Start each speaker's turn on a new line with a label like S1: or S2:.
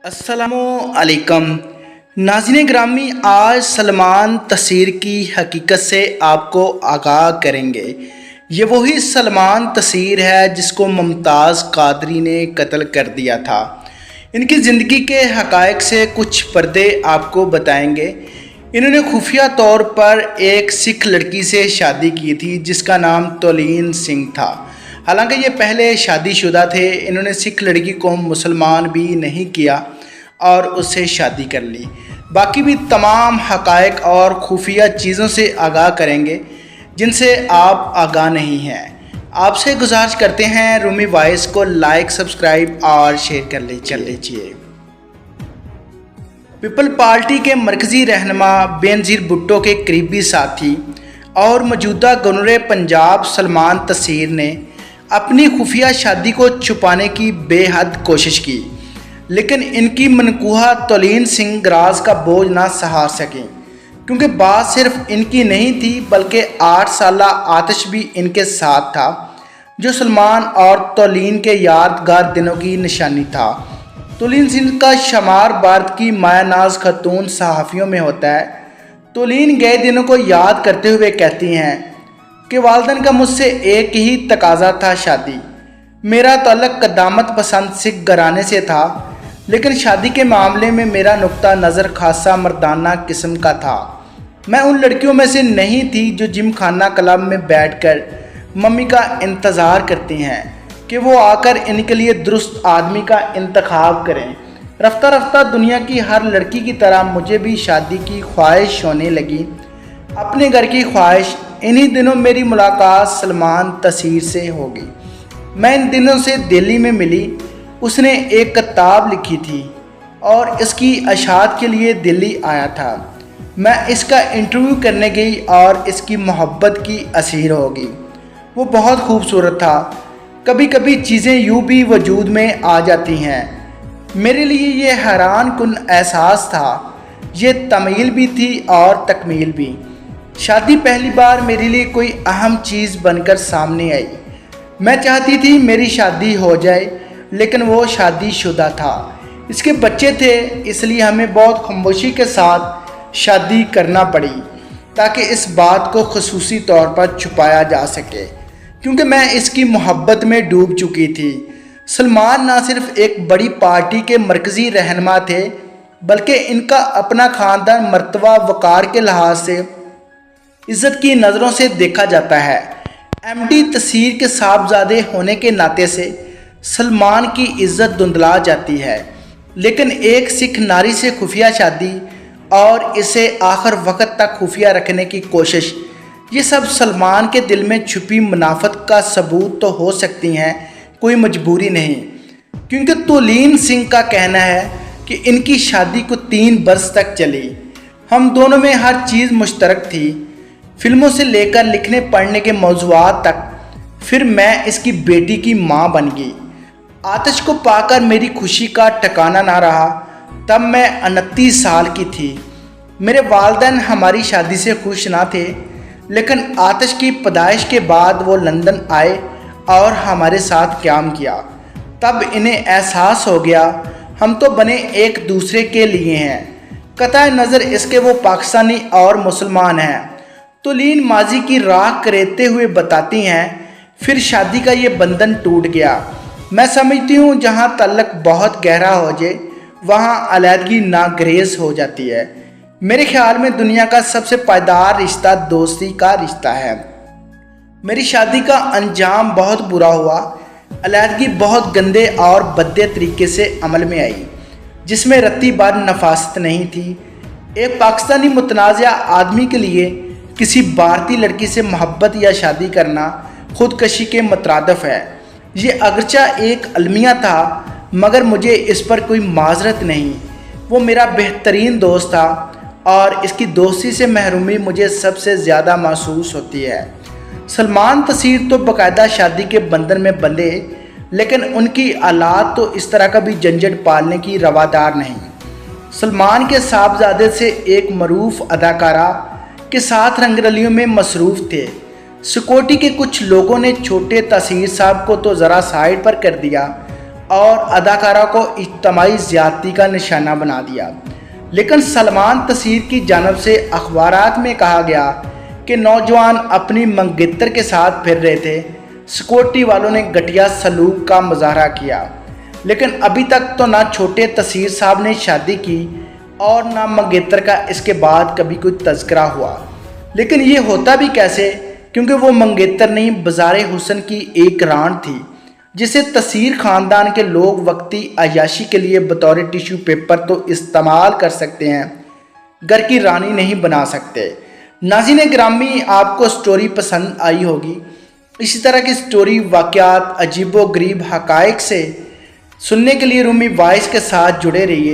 S1: अस्सलामु अलैकुम नाज़रीन ग्रामी, आज सलमान तसीर की हकीकत से आपको आगाह करेंगे। ये वही सलमान तसीर है जिसको मुमताज़ कादरी ने कत्ल कर दिया था। इनकी ज़िंदगी के हक़ाइक़ से कुछ पर्दे आपको बताएंगे। इन्होंने खुफिया तौर पर एक सिख लड़की से शादी की थी जिसका नाम तौलीन सिंह था। हालांकि ये पहले शादीशुदा थे। इन्होंने सिख लड़की को मुसलमान भी नहीं किया और उससे शादी कर ली। बाकी भी तमाम हक़ाइक़ और खुफिया चीज़ों से आगाह करेंगे जिनसे आप आगाह नहीं हैं। आपसे गुजारिश करते हैं रूमी वॉइस को लाइक, सब्सक्राइब और शेयर कर लीजिए। पीपल पार्टी के मरकज़ी रहनुमा बेनज़ीर भुट्टो के करीबी साथी और मौजूदा गवर्नर पंजाब सलमान तसीर ने अपनी खुफिया शादी को छुपाने की बेहद कोशिश की, लेकिन इनकी मनकूहा तौलीन सिंह राज का बोझ ना सहार सकें, क्योंकि बात सिर्फ इनकी नहीं थी बल्कि 8 साला आतिश भी इनके साथ था, जो सलमान और तौलीन के यादगार दिनों की निशानी था। तौलीन सिंह का शुमार भारत की मायानाज खातून सहाफ़ियों में होता है। तौलीन गए दिनों को याद करते हुए कहती हैं कि वालिदैन का मुझसे एक ही तकाजा था, शादी। मेरा ताल्लुक़ क़दामत पसंद सिख घराने से था, लेकिन शादी के मामले में मेरा नुक्ता नज़र खासा मर्दाना किस्म का था। मैं उन लड़कियों में से नहीं थी जो जिम खाना क्लब में बैठकर मम्मी का इंतज़ार करती हैं कि वो आकर इनके लिए दुरुस्त आदमी का इंतखाब करें। रफ्ता रफ्ता दुनिया की हर लड़की की तरह मुझे भी शादी की ख्वाहिश होने लगी। अपने घर की ख्वाहिश। इन्हीं दिनों मेरी मुलाकात सलमान तसीर से होगी। मैं इन दिनों से दिल्ली में मिली। उसने एक किताब लिखी थी और इसकी अशात के लिए दिल्ली आया था। मैं इसका इंटरव्यू करने गई और इसकी मोहब्बत की असीर होगी। वो बहुत खूबसूरत था। कभी कभी चीज़ें यूँ भी वजूद में आ जाती हैं। मेरे लिए ये हैरान कुन एहसास था। ये तमील भी थी और तकमील भी। शादी पहली बार मेरे लिए कोई अहम चीज़ बनकर सामने आई। मैं चाहती थी मेरी शादी हो जाए, लेकिन वो शादीशुदा था। इसके बच्चे थे, इसलिए हमें बहुत खामोशी के साथ शादी करना पड़ी ताकि इस बात को खुसूसी तौर पर छुपाया जा सके, क्योंकि मैं इसकी मोहब्बत में डूब चुकी थी। सलमान ना सिर्फ एक बड़ी पार्टी के मरकज़ी रहनुमा थे, बल्कि इनका अपना ख़ानदान मर्तबा वक़ार के लिहाज से इज़्ज़त की नज़रों से देखा जाता है। एमडी तसीर के साहबजादे होने के नाते से सलमान की इज़्ज़त धुंधला जाती है, लेकिन एक सिख नारी से खुफिया शादी और इसे आखिर वक्त तक खुफिया रखने की कोशिश, ये सब सलमान के दिल में छुपी मुनाफत का सबूत तो हो सकती हैं, कोई मजबूरी नहीं। क्योंकि तौलीन सिंह का कहना है कि इनकी शादी को 3 बरस तक चली। हम दोनों में हर चीज़ मुश्तरक थी, फिल्मों से लेकर लिखने पढ़ने के मौज़ूआत तक। फिर मैं इसकी बेटी की माँ बन गई। आतिश को पाकर मेरी खुशी का ठिकाना ना रहा। तब मैं 29 साल की थी। मेरे वालिदैन हमारी शादी से खुश ना थे, लेकिन आतिश की पैदाइश के बाद वो लंदन आए और हमारे साथ क़याम किया। तब इन्हें एहसास हो गया हम तो बने एक दूसरे के लिए हैं, कतई नज़र इसके वो पाकिस्तानी और मुसलमान हैं। तौलीन माजी की राख करेते हुए बताती हैं, फिर शादी का ये बंधन टूट गया। मैं समझती हूँ जहाँ ताल्लुक़ बहुत गहरा हो जाए वहाँ अलहदगी नागरेज़ हो जाती है। मेरे ख्याल में दुनिया का सबसे पायदार रिश्ता दोस्ती का रिश्ता है। मेरी शादी का अंजाम बहुत बुरा हुआ। अलहदगी बहुत गंदे और भद्दे तरीके से अमल में आई, जिसमें रत्ती बार नफासत नहीं थी। एक पाकिस्तानी मुतनाज़ा आदमी के लिए किसी भारतीय लड़की से मोहब्बत या शादी करना खुदकशी के मुतरादिफ है। ये अगरचा एक अलमिया था, मगर मुझे इस पर कोई माजरत नहीं। वो मेरा बेहतरीन दोस्त था और इसकी दोस्ती से महरूमी मुझे सबसे ज़्यादा महसूस होती है। सलमान तसीर तो बाकायदा शादी के बंधन में बंधे, लेकिन उनकी औलाद तो इस तरह का भी झंझट पालने की रवादार नहीं। सलमान के साहबजादे से एक मरूफ अदाकारा के साथ रंगरलियों में मसरूफ़ थे। सिक्योरिटी के कुछ लोगों ने छोटे तसीर साहब को तो ज़रा साइड पर कर दिया اور اداکارہ کو اجتماعی زیادتی کا نشانہ بنا دیا۔ لیکن سلمان تصیر کی جانب سے اخبارات میں کہا گیا کہ نوجوان اپنی منگیتر کے ساتھ پھر رہے تھے، سیکورٹی والوں نے گھٹیا سلوک کا مظاہرہ کیا۔ لیکن ابھی تک تو نہ چھوٹے تصیر صاحب نے شادی کی اور نہ منگیتر کا اس کے بعد کبھی کوئی تذکرہ ہوا۔ لیکن یہ ہوتا بھی کیسے، کیونکہ وہ منگیتر نہیں، بازار حسن کی ایک رانٹ تھی جسے تصیر خاندان کے لوگ وقتی عیاشی کے لیے بطور ٹیشو پیپر تو استعمال کر سکتے ہیں، گھر کی رانی نہیں بنا سکتے۔ ناظرین گرامی، آپ کو سٹوری پسند آئی ہوگی۔ اسی طرح کی سٹوری، واقعات، عجیب و غریب حقائق سے سننے کے لیے رومی وائس کے ساتھ جڑے رہیے۔